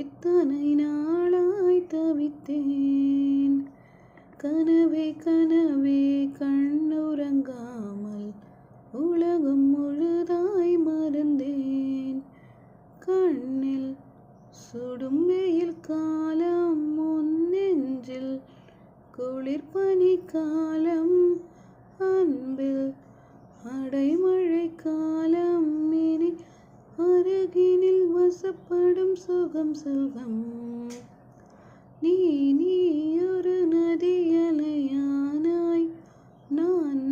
எத்தனை நாளாய் தவித்தேன். கனவே கனவே கண்ணுறங்காமல் உலகம் முழுதாய் மறந்தேன். கண்ணில் சுடும் வெயில் காலம், உன் நெஞ்சில் குளிர் பனி காலம், அன்பில் அடைமழை காலம், இனி அருகினில் வசப்படும் சுகம் சுகம். நீ ஒரு நதியலையானாய், நான்